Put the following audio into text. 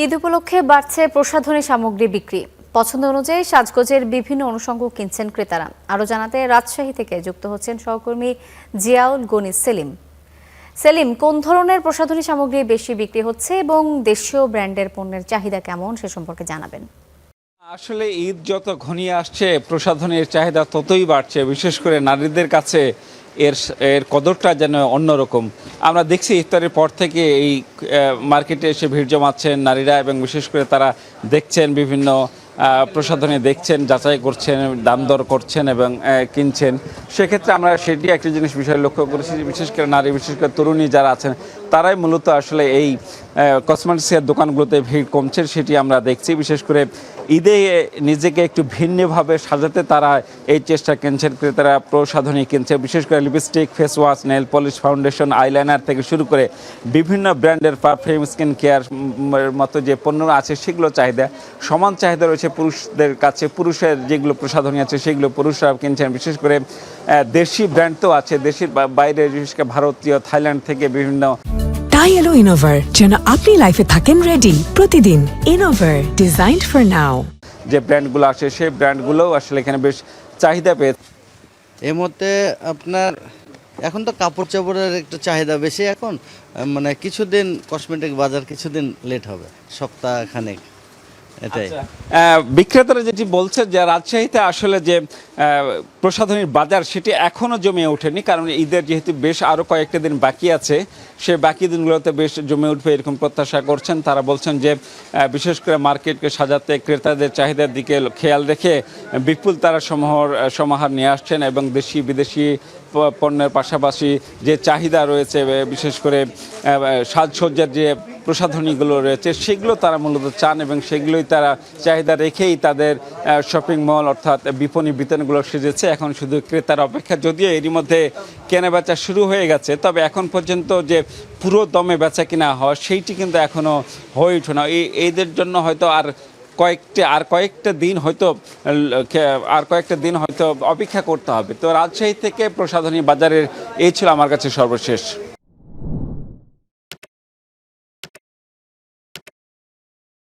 ঈদ উপলক্ষে বাড়ছে প্রসাধনী সামগ্রী বিক্রি। পছন্দ অনুযায়ী সাজগোজের বিভিন্ন অনুষঙ্গ কিনছেন ক্রেতারা। আরও জানাতে রাজশাহী থেকে যুক্ত হচ্ছেন সহকর্মী জিয়াউল গনি সেলিম। সেলিম, কোন ধরনের প্রসাধনী সামগ্রী বেশি বিক্রি হচ্ছে এবং দেশীয় ব্র্যান্ডের পণ্যের চাহিদা কেমন সে সম্পর্কে জানাবেন। আসলে ঈদ যত ঘনিয়ে আসছে প্রসাধনীর চাহিদা ততই বাড়ছে, বিশেষ করে নারীদের কাছে এর কদরটা যেন অন্যরকম। আমরা দেখছি ইফতারের পর থেকে এই মার্কেটে এসে ভিড় জমাচ্ছেন নারীরা এবং বিশেষ করে তারা দেখছেন বিভিন্ন প্রসাধনী, দেখছেন, যাচাই করছেন, দাম দর করছেন এবং কিনছেন। সেক্ষেত্রে আমরা সেটি একটা বিষয় লক্ষ্য করেছি, বিশেষ করে নারী, বিশেষ করে তরুণী যারা আছেন তারাই মূলত আসলে এই কসমেটিক্সের দোকানগুলোতে ভিড় কমছে, সেটি আমরা দেখছি। বিশেষ করে ঈদে নিজেকে একটু ভিন্নভাবে সাজাতে তারা এই চেষ্টা কিনছেন, ক্রেতারা প্রসাধনী কিনছে। বিশেষ করে lipstick, face wash, nail polish, foundation, eyeliner থেকে শুরু করে বিভিন্ন ব্র্যান্ডের পারফিউম, স্কিন কেয়ার মতো যে পণ্য আছে সেগুলো চাহিদা সমান চাহিদা রয়েছে পুরুষদের কাছে। পুরুষের যেগুলো প্রসাধনী আছে সেগুলো পুরুষরা কিনছেন। বিশেষ করে দেশি ব্র্যান্ড তো আছে, দেশের বাইরে বিশেষ করে ভারতীয়, থাইল্যান্ড থেকে বিভিন্ন। তাই এলো ইনোভার, যেন আপনি লাইফে থাকেন রেডি প্রতিদিন। Innova, designed for now. যে ব্র্যান্ডগুলো আছে সেই ব্র্যান্ডগুলোও আসলে এখানে বেশ চাহিদা পেয়েছে। এর মধ্যে আপনার এখন তো কাপড় চাপড়ের একটু চাহিদা বেশি এখন, মানে কিছুদিন কসমেটিক বাজার কিছুদিন লেট হবে, সপ্তাহখানেক, এটাই। বিক্রেতারা যেটি বলছে যে রাজশাহীতে আসলে যে প্রসাধনীর বাজার সেটি এখনও জমে ওঠেনি, কারণ ঈদের যেহেতু বেশ আরও কয়েকটা দিন বাকি আছে, সে বাকি দিনগুলোতে বেশ জমে উঠবে এরকম প্রত্যাশা করছেন। তারা বলছেন যে বিশেষ করে মার্কেটকে সাজাতে ক্রেতাদের চাহিদার দিকে খেয়াল রেখে বিপুল তারা সমাহার নিয়ে আসছেন এবং দেশি বিদেশি পণ্যের পাশাপাশি যে চাহিদা রয়েছে, বিশেষ করে সাজসজ্জার যে প্রসাধনীগুলো রয়েছে সেগুলো তারা মূলত চান এবং সেগুলোই তারা চাহিদা রেখেই তাদের শপিং মল অর্থাৎ বিপণী বিতানগুলো সেজেছে। এখন শুধু ক্রেতার অপেক্ষা, যদিও এরই মধ্যে কেনা বেচা শুরু হয়ে গেছে, তবে এখন পর্যন্ত যে পুরো দমে বেচা কিনা হয় সেইটি কিন্তু এখনও হয়ে ওঠে না। এইদের জন্য হয়তো আর কয়েকটা দিন হয়তো অপেক্ষা করতে হবে। তো রাজশাহী থেকে প্রসাধনী বাজারের এই ছিল আমার কাছে সর্বশেষ।